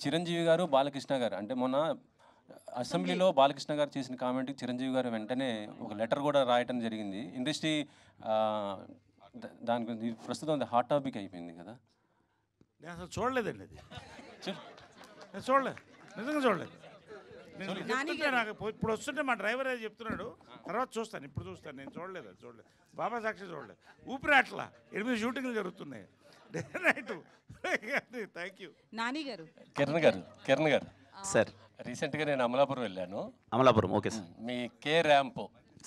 చిరంజీవి గారు, బాలకృష్ణ గారు అంటే మొన్న అసెంబ్లీలో బాలకృష్ణ గారు చేసిన కామెంట్కి చిరంజీవి గారు వెంటనే ఒక లెటర్ కూడా రాయటం జరిగింది. ఇండస్ట్రీ దాని గురించి ప్రస్తుతం అది హాట్ టాపిక్ అయిపోయింది కదా. నేను అసలు చూడలేదండి అది. నేను చూడలేదు, నిజంగా చూడలేదు. నేను చెప్తుంటే నాకు ఇప్పుడు వస్తుంటే మా డ్రైవర్ అది చెప్తున్నాడు, తర్వాత చూస్తాను, ఇప్పుడు చూస్తాను. నేను చూడలేదు, అది చూడలేదు. బాబా సాక్షి చూడలేదు. ఊపిరి అట్లా 8 షూటింగ్లు జరుగుతున్నాయి. Thank you. నాని గారు, కిరణ్ గారు సార్, రీసెంట్గా నేను అమలాపురం వెళ్ళాను. Amalapuram, okay sir. మీ K ramp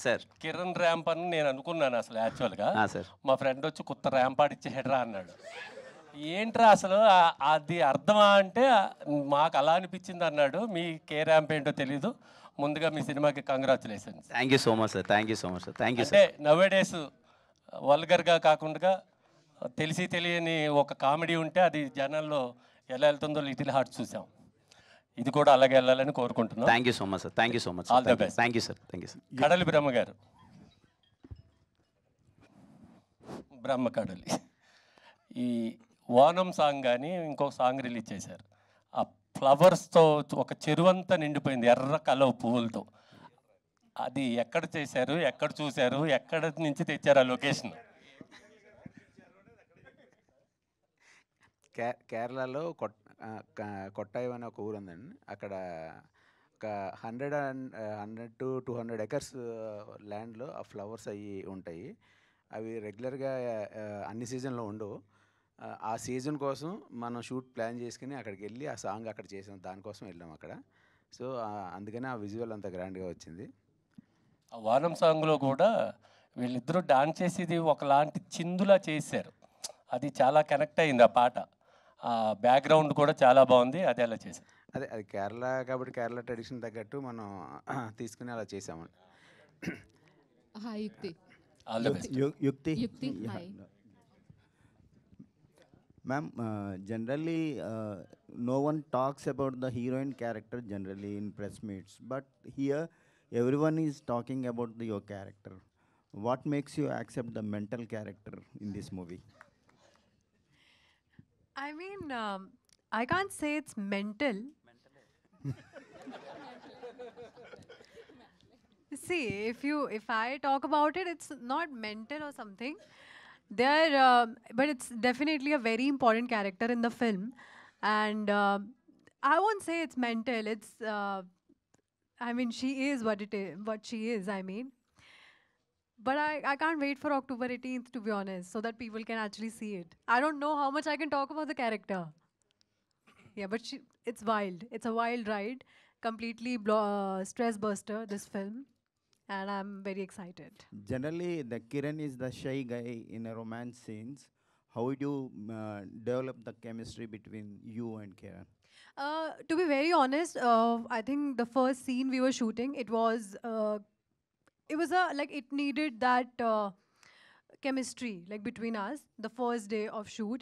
sir, Kiran ramp అని నేను అనుకున్నాను అసలు యాక్చువల్గా. సార్, మా ఫ్రెండ్ వచ్చి కొత్త ర్యాంప్ ఆడిచ్చేహెడ్రా అన్నాడు. ఏంట్రా అసలు అది అర్థమా అంటే మాకు అలా అనిపించింది అన్నాడు. మీ కే ర్యాంప్ ఏంటో తెలీదు. ముందుగా మీ సినిమాకి congratulations. Thank you so much sir. Thank you so much sir. Thank you అంటే సార్. నవే డేస్ వల్గర్గా కాకుండా తెలిసి తెలియని ఒక కామెడీ ఉంటే అది జనాల్లో ఎలా వెళ్తుందో లిటిల్ హార్ట్ చూసాం. ఇది కూడా అలాగే వెళ్ళాలని కోరుకుంటున్నాం. Thank you so much sir. Thank you so much. All the best. Thank you sir. Thank you sir. కడలి బ్రహ్మ గారు, బ్రహ్మ కడలి, ఈ ఓనం సాంగ్ కానీ ఇంకొక సాంగ్ రిలీజ్ చేశారు. ఆ ఫ్లవర్స్తో ఒక చెరువంతా నిండిపోయింది ఎర్ర కలవ పువ్వులతో. అది ఎక్కడ చేశారు, ఎక్కడ చూశారు, ఎక్కడ నుంచి తెచ్చారు ఆ లొకేషన్? కేరళలో కొట్టాయం అనే ఒక ఊరు ఉందండి. అక్కడ ఒక 100 to 200 ఎకర్స్ ల్యాండ్లో ఆ ఫ్లవర్స్ అవి ఉంటాయి. అవి రెగ్యులర్గా అన్ని సీజన్లో ఉండవు. ఆ సీజన్ కోసం మనం షూట్ ప్లాన్ చేసుకుని అక్కడికి వెళ్ళి ఆ సాంగ్ అక్కడ చేసాం. దానికోసం వెళ్ళాం అక్కడ. సో అందుకని ఆ విజువల్ అంత గ్రాండ్గా వచ్చింది. ఆ వానం సాంగ్లో కూడా వీళ్ళిద్దరూ డాన్స్ చేసేది ఒకలాంటి చిందులా చేశారు. అది చాలా కనెక్ట్ అయింది ఆ పాట. ఆ బ్యాక్గ్రౌండ్ కూడా చాలా బాగుంది. అది అలా చేశారు. అది కేరళ కాబట్టి కేరళ ట్రెడిషన్ తగ్గట్టు మనం తీసుకుని అలా చేసామండి. హాయ్ యుక్తి. All the best. యుక్తి hi. Ma'am, generally, no one talks about the heroine character generally in press meets, but here everyone is talking about your character. What makes you accept the mental character in this movie? I mean, I can't say it's mental. See, if I talk about it, it's not mental or something. But it's definitely a very important character in the film, and I won't say it's mental. It's, I mean, she is what she is. I mean, but I can't wait for October 18th, to be honest, so that people can actually see it. I don't know how much I can talk about the character. Yeah, but it's wild. It's a wild ride, completely stress buster, this film. And I'm very excited. Generally, the Kiran is the shy guy in a romance scenes. How would you develop the chemistry between you and Kiran? To be very honest, I think the first scene we were shooting, it was like it needed that chemistry like between us the first day of shoot.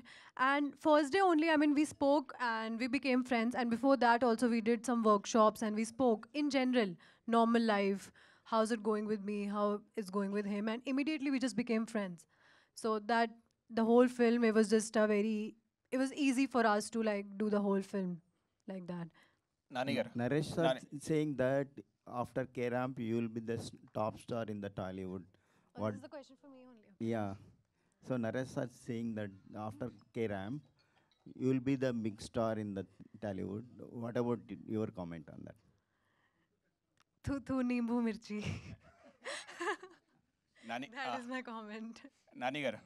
And first day only, I mean, we spoke and we became friends. And before that also we did some workshops and we spoke in general, normal life. How's it going with me? How it's going with him? And immediately we just became friends. So that the whole film, it was just it was easy for us to like do the whole film like that. Naresh sir saying that after K-Ramp, you will be the top star in the Tollywood. This is the question for me only. Yeah. So Naresh sir saying that after K-Ramp, you will be the big star in the Tollywood. What about your comment on that? Tu nimbu mirchi. Nani, That is my comment. Nani garu,